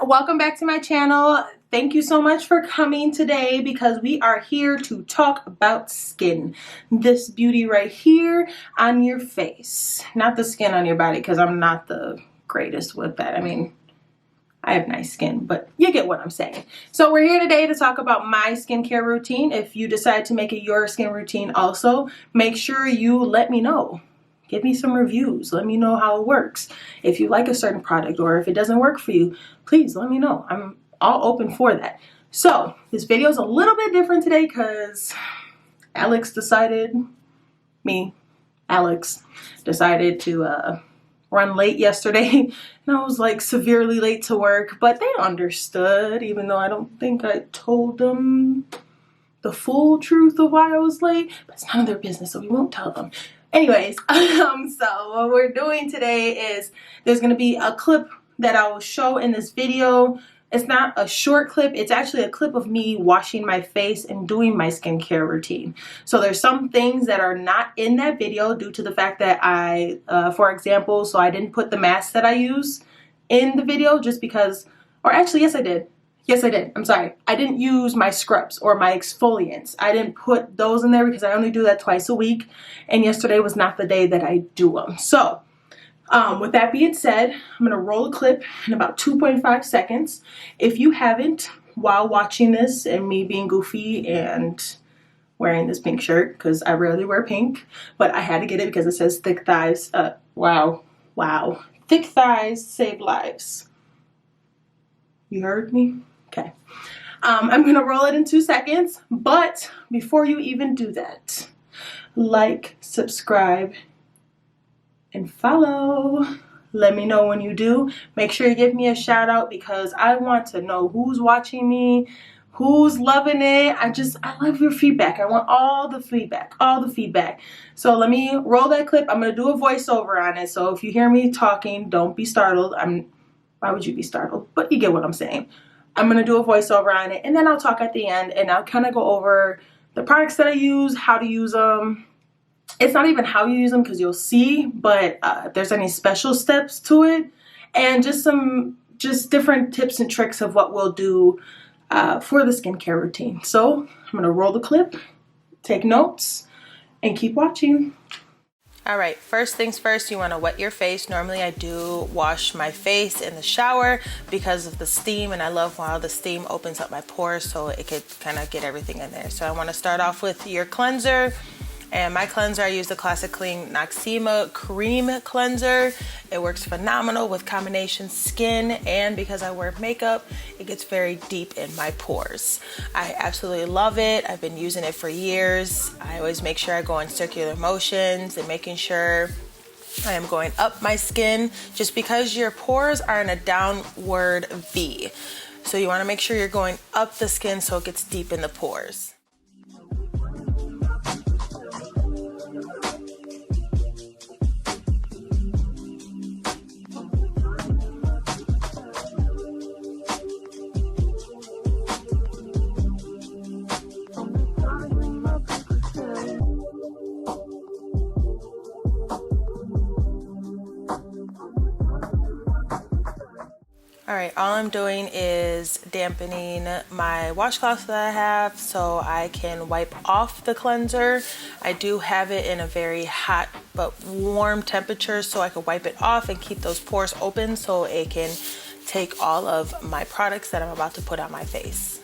welcome back to my channel. Thank you so much for coming today because we are here to talk about skin. This beauty right here on your face, not the skin on your body, because I'm not the greatest with that. I mean, I have nice skin, but you get what I'm saying. So we're here today to talk about my skincare routine. If you decide to make it your skin routine also, make sure you let me know. Give me some reviews. Let me know how it works. If you like a certain product or if it doesn't work for you, please let me know. I'm all open for that. So this video is a little bit different today because Alex decided to run late yesterday. And I was like severely late to work, but they understood, even though I don't think I told them the full truth of why I was late. But it's none of their business, so we won't tell them. Anyways, so what we're doing today is there's going to be a clip that I will show in this video. It's not a short clip. It's actually a clip of me washing my face and doing my skincare routine. So there's some things that are not in that video due to the fact that for example, so I didn't put the mask that I use in the video just because, or actually, yes, I did. Yes, I did. I'm sorry. I didn't use my scrubs or my exfoliants. I didn't put those in there because I only do that twice a week. And yesterday was not the day that I do them. So with that being said, I'm going to roll a clip in about 2.5 seconds. If you haven't, while watching this and me being goofy and wearing this pink shirt, because I rarely wear pink, but I had to get it because it says thick thighs. Wow. Thick thighs save lives. You heard me? Okay. I'm going to roll it in 2 seconds, but before you even do that, like, subscribe, and follow. Let me know when you do. Make sure you give me a shout out because I want to know who's watching me, who's loving it. I love your feedback. I want all the feedback. So let me roll that clip. I'm going to do a voiceover on it. So if you hear me talking, don't be startled. Why would you be startled? But you get what I'm saying. I'm going to do a voiceover on it and then I'll talk at the end and I'll kind of go over the products that I use, how to use them. It's not even how you use them because you'll see, but if there's any special steps to it and just different tips and tricks of what we'll do for the skincare routine. So I'm going to roll the clip, take notes, and keep watching. All right, first things first, you want to wet your face. Normally I do wash my face in the shower because of the steam, and I love how the steam opens up my pores so it could kind of get everything in there. So I want to start off with your cleanser. And my cleanser, I use the Classic Clean Noxema Cream Cleanser. It works phenomenal with combination skin, and because I wear makeup, it gets very deep in my pores. I absolutely love it. I've been using it for years. I always make sure I go in circular motions and making sure I am going up my skin just because your pores are in a downward V. So you want to make sure you're going up the skin so it gets deep in the pores. All right, all I'm doing is dampening my washcloth that I have so I can wipe off the cleanser. I do have it in a very hot but warm temperature so I can wipe it off and keep those pores open so it can take all of my products that I'm about to put on my face.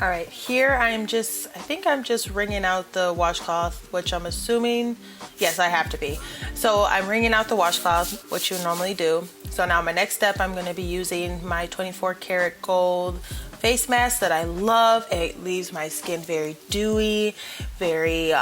All right, here I think I'm just wringing out the washcloth, which I'm assuming, yes, I have to be. So I'm wringing out the washcloth, which you normally do. So now my next step, I'm going to be using my 24 karat gold face mask that I love. It leaves my skin very dewy, very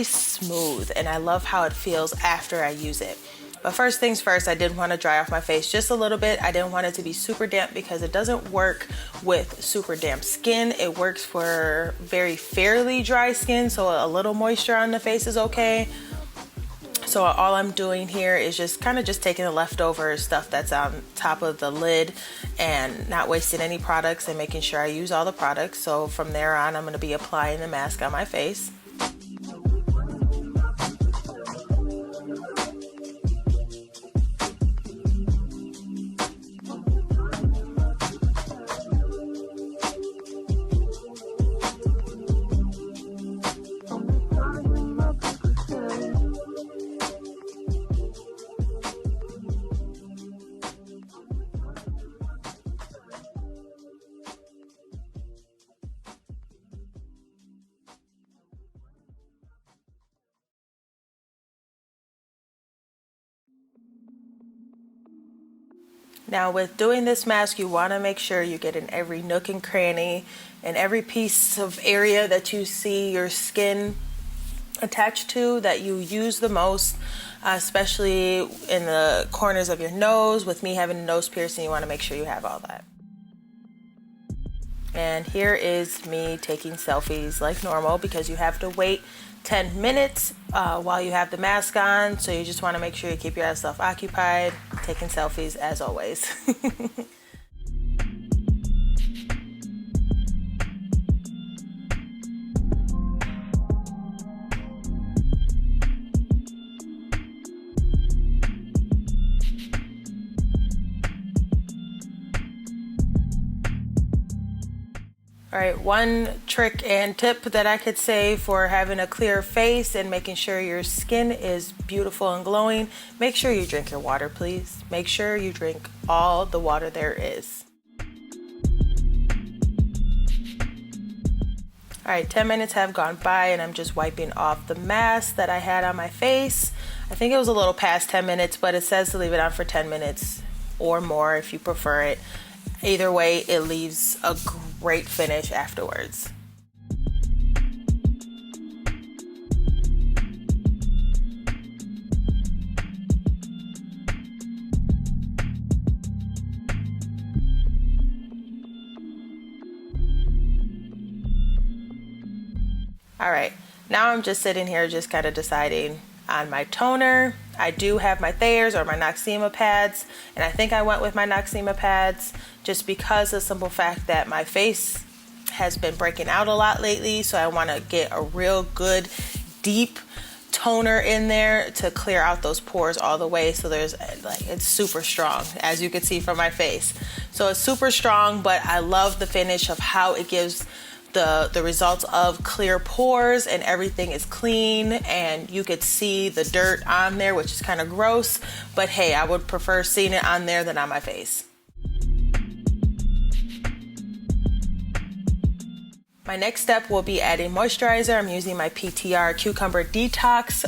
smooth, and I love how it feels after I use it. But first things first, I did want to dry off my face just a little bit. I didn't want it to be super damp because it doesn't work with super damp skin. It works for very fairly dry skin, so a little moisture on the face is okay. So all I'm doing here is just kind of just taking the leftover stuff that's on top of the lid and not wasting any products and making sure I use all the products. So from there on, I'm going to be applying the mask on my face. Now with doing this mask, you want to make sure you get in every nook and cranny and every piece of area that you see your skin attached to that you use the most, especially in the corners of your nose. With me having a nose piercing, you want to make sure you have all that. And here is me taking selfies like normal because you have to wait 10 minutes while you have the mask on, so you just want to make sure you keep yourself occupied, taking selfies as always. All right, one trick and tip that I could say for having a clear face and making sure your skin is beautiful and glowing, make sure you drink your water, please. Make sure you drink all the water there is. All right, 10 minutes have gone by and I'm just wiping off the mask that I had on my face. I think it was a little past 10 minutes, but it says to leave it on for 10 minutes or more if you prefer it. Either way, it leaves a great finish afterwards. All right, now I'm just sitting here just kind of deciding on my toner. I do have my Thayers or my Noxema pads, and I think I went with my Noxema pads just because of the simple fact that my face has been breaking out a lot lately, so I want to get a real good deep toner in there to clear out those pores all the way. So there's like, it's super strong, as you can see from my face. So it's super strong, but I love the finish of how it gives the results of clear pores and everything is clean, and you could see the dirt on there, which is kind of gross, but hey, I would prefer seeing it on there than on my face. My next step will be adding moisturizer. I'm using my PTR Cucumber Detox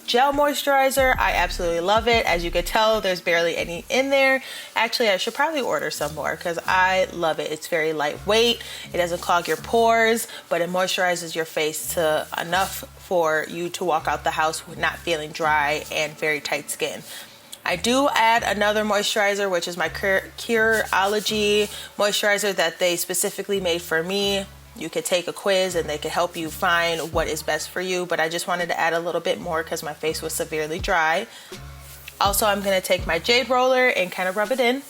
Gel Moisturizer. I absolutely love it. As you can tell, there's barely any in there. Actually, I should probably order some more because I love it. It's very lightweight. It doesn't clog your pores, but it moisturizes your face to enough for you to walk out the house with not feeling dry and very tight skin. I do add another moisturizer, which is my Curology Moisturizer that they specifically made for me. You could take a quiz and they could help you find what is best for you, but I just wanted to add a little bit more because my face was severely dry. Also, I'm going to take my Jade Roller and kind of rub it in.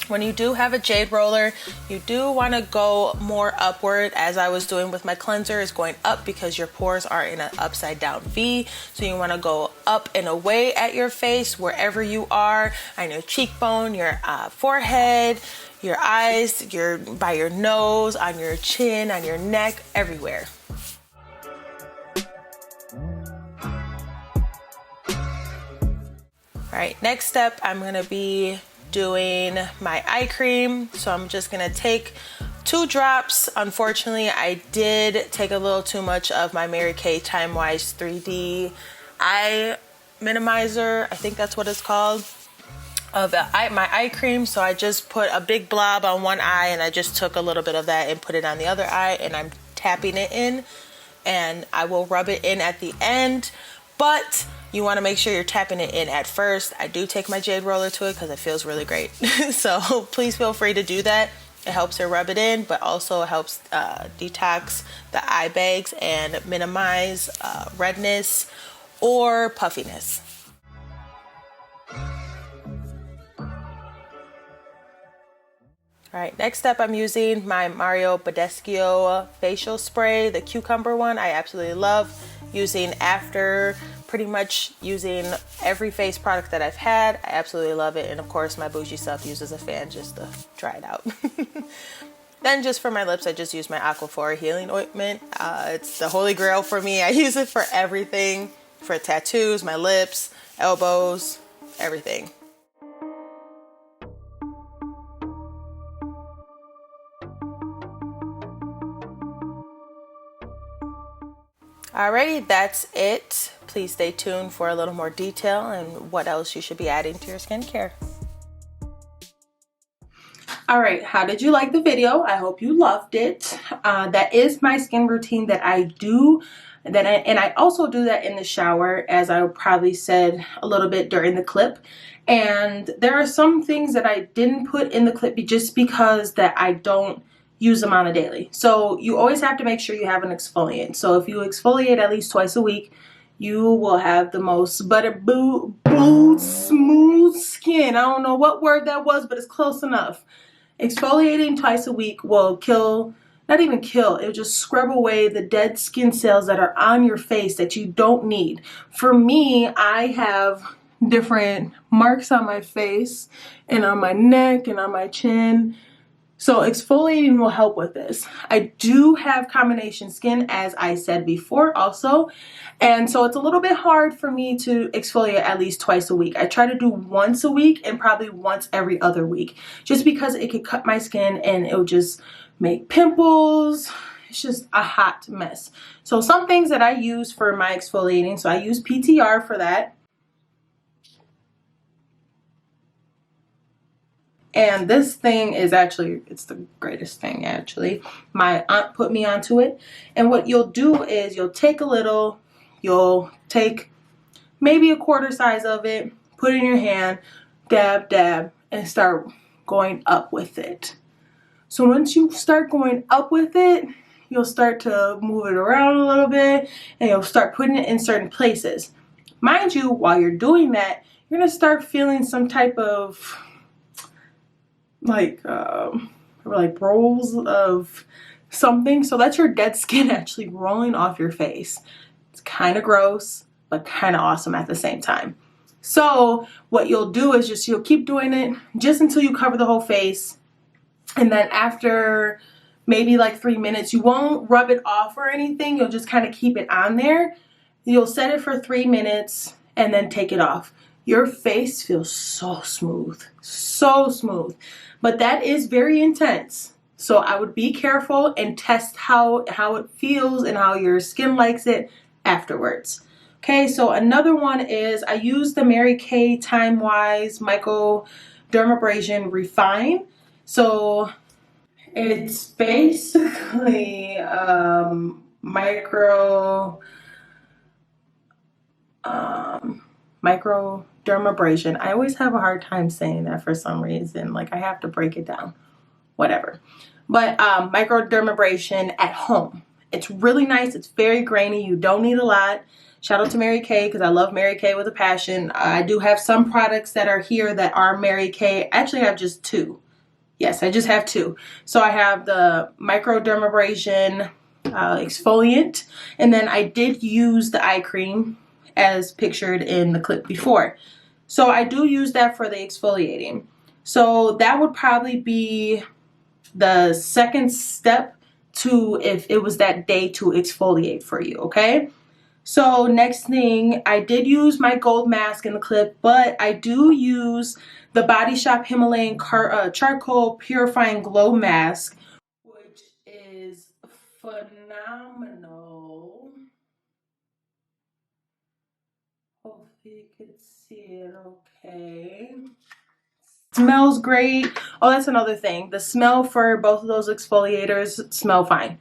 When you do have a Jade Roller, you do want to go more upward, as I was doing with my cleanser, is going up because your pores are in an upside down V. So you want to go up and away at your face, wherever you are, on your cheekbone, your forehead, your eyes, by your nose, on your chin, on your neck, everywhere. All right, next step, I'm gonna be doing my eye cream. So I'm just gonna take 2 drops. Unfortunately, I did take a little too much of my Mary Kay Timewise 3D eye minimizer, I think that's what it's called, of my eye cream. So I just put a big blob on one eye and I just took a little bit of that and put it on the other eye, and I'm tapping it in, and I will rub it in at the end. but you want to make sure you're tapping it in at first. I do take my Jade Roller to it because it feels really great. So please feel free to do that. It helps her rub it in, but also helps detox the eye bags and minimize redness or puffiness. All right, next up I'm using my Badescu facial spray, the cucumber one. I absolutely love using after pretty much using every face product that I've had. I absolutely love it. And of course my bougie self uses a fan just to dry it out. Then just for my lips, I just use my Aquaphor healing ointment. It's the holy grail for me. I use it for everything, for tattoos, my lips, elbows, everything. Alrighty, that's it. Please stay tuned for a little more detail and what else you should be adding to your skincare. Alright, how did you like the video? I hope you loved it. That is my skin routine that I do. And I also do that in the shower, as I probably said a little bit during the clip. And there are some things that I didn't put in the clip just because that I don't use them on a daily. So you always have to make sure you have an exfoliant. So if you exfoliate at least twice a week, you will have the most smooth skin. I don't know what word that was, but it's close enough. Exfoliating twice a week will kill, not even kill, it'll just scrub away the dead skin cells that are on your face that you don't need. For me, I have different marks on my face and on my neck and on my chin. So exfoliating will help with this. I do have combination skin, as I said before also. And so it's a little bit hard for me to exfoliate at least twice a week. I try to do once a week and probably once every other week, just because it could cut my skin and it'll just make pimples. It's just a hot mess. So some things that I use for my exfoliating, so I use PTR for that. And this thing is actually, it's the greatest thing actually. My aunt put me onto it. And what you'll do is you'll take a little, you'll take maybe a quarter size of it, put it in your hand, dab, dab, and start going up with it. So once you start going up with it, you'll start to move it around a little bit and you'll start putting it in certain places. Mind you, while you're doing that, you're gonna start feeling some type of like rolls of something. So that's your dead skin actually rolling off your face. It's kind of gross, but kind of awesome at the same time. So what you'll do is just, you'll keep doing it just until you cover the whole face. And then after maybe like 3 minutes, you won't rub it off or anything. You'll just kind of keep it on there. You'll set it for 3 minutes and then take it off. Your face feels so smooth, so smooth. But that is very intense. So I would be careful and test how it feels and how your skin likes it afterwards. Okay, so another one is I use the Mary Kay Timewise Microdermabrasion Refine. So it's basically microdermabrasion. I always have a hard time saying that for some reason. Like I have to break it down. Whatever. But microdermabrasion at home. It's really nice. It's very grainy. You don't need a lot. Shout out to Mary Kay because I love Mary Kay with a passion. I do have some products that are here that are Mary Kay. Actually, I have just two. Yes, I just have two. So I have the microdermabrasion exfoliant, and then I did use the eye cream as pictured in the clip before. So I do use that for the exfoliating. So that would probably be the second step to if it was that day to exfoliate for you, okay? So next thing, I did use my gold mask in the clip, but I do use the Body Shop Himalayan Charcoal Purifying Glow Mask, which is phenomenal. Hopefully you can see it okay. Smells great. Oh, that's another thing. The smell for both of those exfoliators smell fine.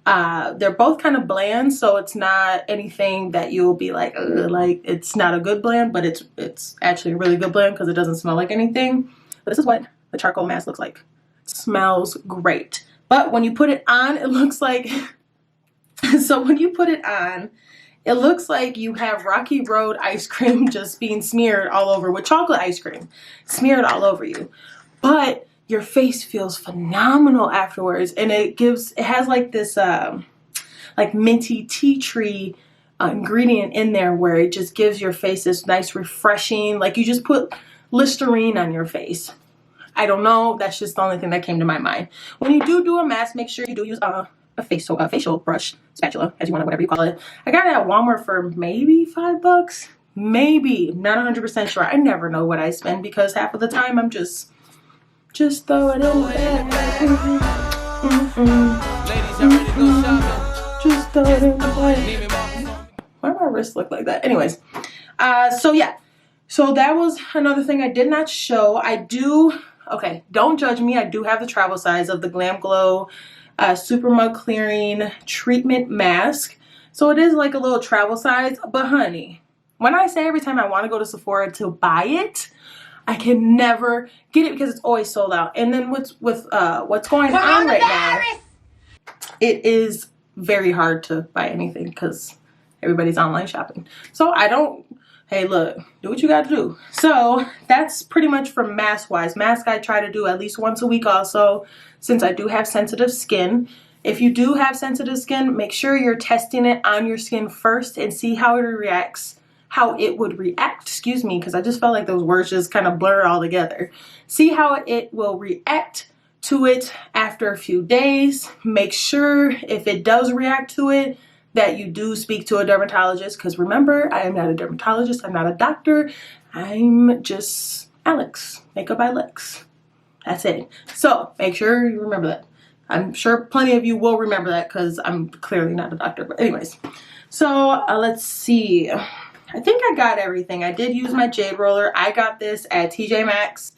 They're both kind of bland, so it's not anything that you'll be like it's not a good blend, but it's actually a really good blend because it doesn't smell like anything. But this is what the charcoal mask looks like. It smells great. But when you put it on, it looks like so when you put it on, it looks like you have Rocky Road ice cream just being smeared all over with chocolate ice cream, smeared all over you. But your face feels phenomenal afterwards, and it has like this like minty tea tree ingredient in there where it just gives your face this nice refreshing, like you just put Listerine on your face. I don't know, that's just the only thing that came to my mind. When you do a mask, make sure you do use a facial brush, spatula, as you want, whatever you call it. I got it at Walmart for maybe $5, maybe, not 100% sure. I never know what I spend because half of the time I'm just throw it in the bag. Just throw it in the bag. Why do my wrists look like that? Anyways, so yeah. So that was another thing I did not show. Okay, don't judge me. I do have the travel size of the GlamGlow SuperMud Clearing Treatment Mask. So it is like a little travel size. But honey, when I say every time I want to go to Sephora to buy it, I can never get it because it's always sold out. And then what's going on right now, it is very hard to buy anything because everybody's online shopping. So hey, look, do what you got to do. So that's pretty much for mask-wise. Mask I try to do at least once a week also, since I do have sensitive skin. If you do have sensitive skin, make sure you're testing it on your skin first and see how it reacts. How it would react, excuse me, because I just felt like those words just kind of blur all together. See how it will react to it after a few days. Make sure if it does react to it that you do speak to a dermatologist, because remember, I am not a dermatologist, I'm not a doctor, I'm just Alex, MakeUpByLexx. That's it. So make sure you remember that. I'm sure plenty of you will remember that because I'm clearly not a doctor, but anyways. So let's see. I think I got everything. I did use my Jade Roller. I got this at TJ Maxx.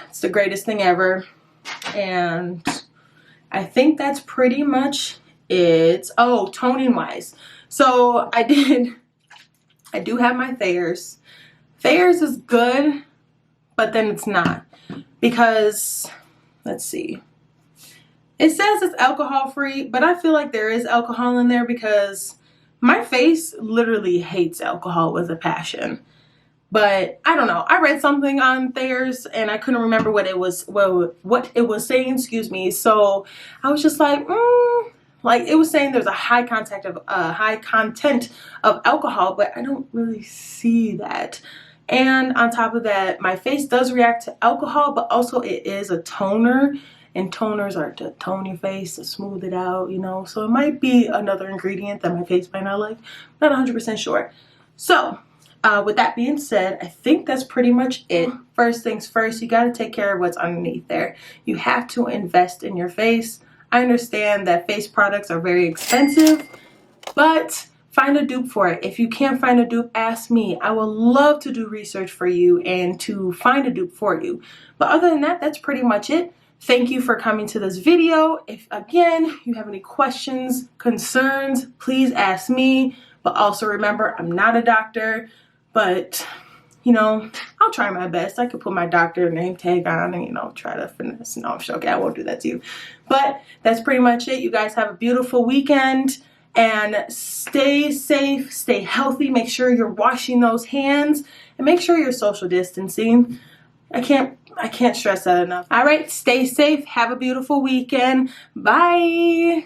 It's the greatest thing ever. And I think that's pretty much it. Oh, toning wise. So I do have my Thayers. Thayers is good, but then it's not. Because, let's see. It says it's alcohol free, but I feel like there is alcohol in there because my face literally hates alcohol with a passion. But I don't know. I read something on Thayers and I couldn't remember what it was saying, excuse me. So I was just like, like it was saying there's a high content of alcohol, but I don't really see that. And on top of that, my face does react to alcohol, but also it is a toner. And toners are to tone your face, to smooth it out, you know. So it might be another ingredient that my face might not like. Not 100% sure. So, with that being said, I think that's pretty much it. First things first, you got to take care of what's underneath there. You have to invest in your face. I understand that face products are very expensive, but find a dupe for it. If you can't find a dupe, ask me. I will love to do research for you and to find a dupe for you. But other than that, that's pretty much it. Thank you for coming to this video. If again you have any questions, concerns, please ask me. But also remember, I'm not a doctor, but you know, I'll try my best. I could put my doctor name tag on and, you know, try to finesse. No, I'm joking. I won't do that to you. But that's pretty much it. You guys have a beautiful weekend and stay safe, stay healthy. Make sure you're washing those hands and make sure you're social distancing. I can't stress that enough. All right, stay safe. Have a beautiful weekend. Bye.